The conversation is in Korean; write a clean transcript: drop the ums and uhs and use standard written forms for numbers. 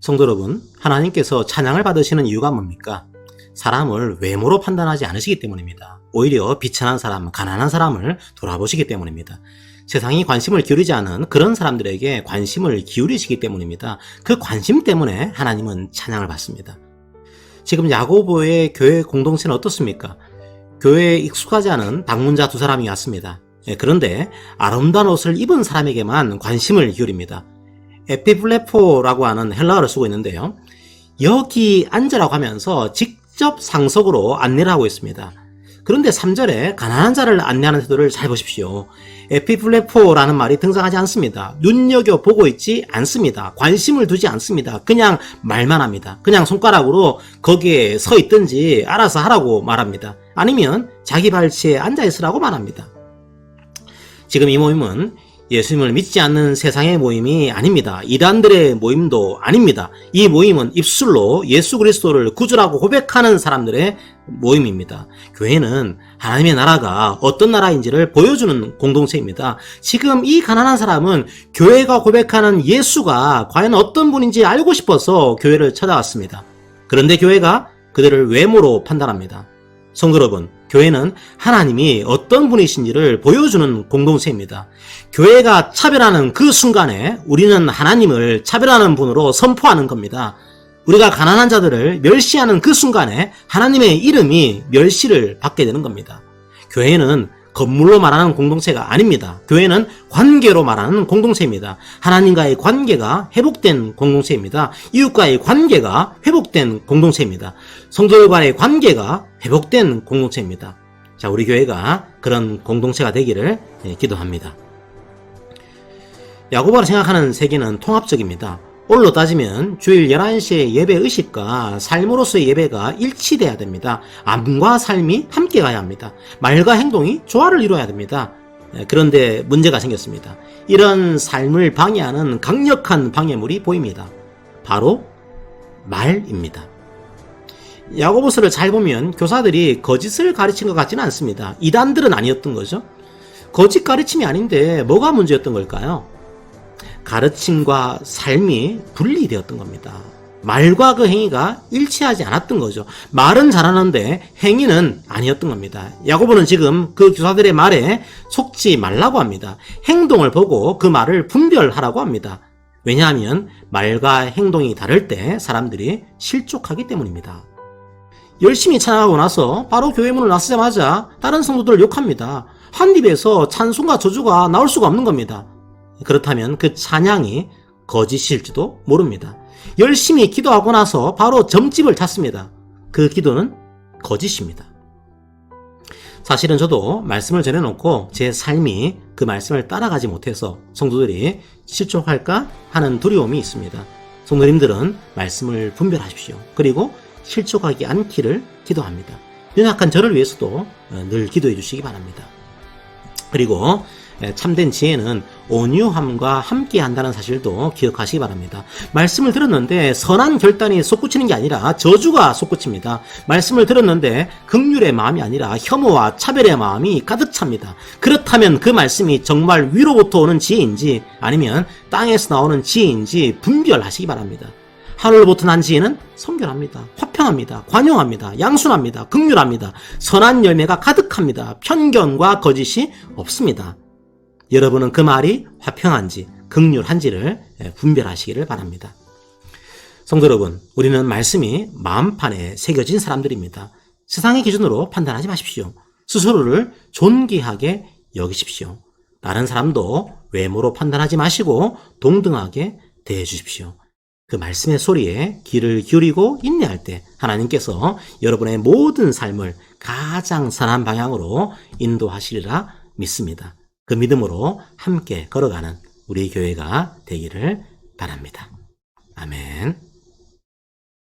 성도 여러분, 하나님께서 찬양을 받으시는 이유가 뭡니까? 사람을 외모로 판단하지 않으시기 때문입니다. 오히려 비천한 사람, 가난한 사람을 돌아보시기 때문입니다. 세상이 관심을 기울이지 않은 그런 사람들에게 관심을 기울이시기 때문입니다. 그 관심 때문에 하나님은 찬양을 받습니다. 지금 야고보의 교회 공동체는 어떻습니까? 교회에 익숙하지 않은 방문자 두 사람이 왔습니다. 그런데 아름다운 옷을 입은 사람에게만 관심을 기울입니다. 에피블레포라고 하는 헬라어를 쓰고 있는데요. 여기 앉으라고 하면서 직접 상석으로 안내를 하고 있습니다. 그런데 3절에 가난한 자를 안내하는 태도를 잘 보십시오. 에피블레포라는 말이 등장하지 않습니다. 눈여겨보고 있지 않습니다. 관심을 두지 않습니다. 그냥 말만 합니다. 그냥 손가락으로 거기에 서 있든지 알아서 하라고 말합니다. 아니면 자기 발치에 앉아있으라고 말합니다. 지금 이 모임은 예수님을 믿지 않는 세상의 모임이 아닙니다. 이단들의 모임도 아닙니다. 이 모임은 입술로 예수 그리스도를 구주라고 고백하는 사람들의 모임입니다. 교회는 하나님의 나라가 어떤 나라인지를 보여주는 공동체입니다. 지금 이 가난한 사람은 교회가 고백하는 예수가 과연 어떤 분인지 알고 싶어서 교회를 찾아왔습니다. 그런데 교회가 그들을 외모로 판단합니다. 성도 여러분, 교회는 하나님이 어떤 분이신지를 보여주는 공동체입니다. 교회가 차별하는 그 순간에 우리는 하나님을 차별하는 분으로 선포하는 겁니다. 우리가 가난한 자들을 멸시하는 그 순간에 하나님의 이름이 멸시를 받게 되는 겁니다. 교회는 건물로 말하는 공동체가 아닙니다. 교회는 관계로 말하는 공동체입니다. 하나님과의 관계가 회복된 공동체입니다. 이웃과의 관계가 회복된 공동체입니다. 성도들과의 관계가 회복된 공동체입니다. 자, 우리 교회가 그런 공동체가 되기를 기도합니다. 야고보가 생각하는 세계는 통합적입니다. 오늘로 따지면 주일 11시의 예배 의식과 삶으로서의 예배가 일치돼야 됩니다. 암과 삶이 함께 가야 합니다. 말과 행동이 조화를 이루어야 됩니다. 그런데 문제가 생겼습니다. 이런 삶을 방해하는 강력한 방해물이 보입니다. 바로 말입니다. 야고보서를 잘 보면 교사들이 거짓을 가르친 것 같지는 않습니다. 이단들은 아니었던 거죠. 거짓 가르침이 아닌데 뭐가 문제였던 걸까요? 가르침과 삶이 분리되었던 겁니다. 말과 그 행위가 일치하지 않았던 거죠. 말은 잘하는데 행위는 아니었던 겁니다. 야고보는 지금 그 교사들의 말에 속지 말라고 합니다. 행동을 보고 그 말을 분별하라고 합니다. 왜냐하면 말과 행동이 다를 때 사람들이 실족하기 때문입니다. 열심히 찬양하고 나서 바로 교회 문을 나서자마자 다른 성도들을 욕합니다. 한 입에서 찬송과 저주가 나올 수가 없는 겁니다. 그렇다면 그 찬양이 거짓일지도 모릅니다. 열심히 기도하고 나서 바로 점집을 찾습니다. 그 기도는 거짓입니다. 사실은 저도 말씀을 전해놓고 제 삶이 그 말씀을 따라가지 못해서 성도들이 실족할까 하는 두려움이 있습니다. 성도님들은 말씀을 분별하십시오. 그리고 실족하지 않기를 기도합니다. 연약한 저를 위해서도 늘 기도해 주시기 바랍니다. 그리고 참된 지혜는 온유함과 함께 한다는 사실도 기억하시기 바랍니다. 말씀을 들었는데 선한 결단이 솟구치는 게 아니라 저주가 솟구칩니다. 말씀을 들었는데 긍휼의 마음이 아니라 혐오와 차별의 마음이 가득 찹니다. 그렇다면 그 말씀이 정말 위로부터 오는 지혜인지 아니면 땅에서 나오는 지혜인지 분별하시기 바랍니다. 하늘로부터 난 지혜는 성결합니다. 화평합니다. 관용합니다. 양순합니다. 긍휼합니다. 선한 열매가 가득합니다. 편견과 거짓이 없습니다. 여러분은 그 말이 화평한지 긍휼한지를 분별하시기를 바랍니다. 성도 여러분, 우리는 말씀이 마음판에 새겨진 사람들입니다. 세상의 기준으로 판단하지 마십시오. 스스로를 존귀하게 여기십시오. 다른 사람도 외모로 판단하지 마시고 동등하게 대해 주십시오. 그 말씀의 소리에 귀를 기울이고 인내할 때 하나님께서 여러분의 모든 삶을 가장 선한 방향으로 인도하시리라 믿습니다. 그 믿음으로 함께 걸어가는 우리 교회가 되기를 바랍니다. 아멘.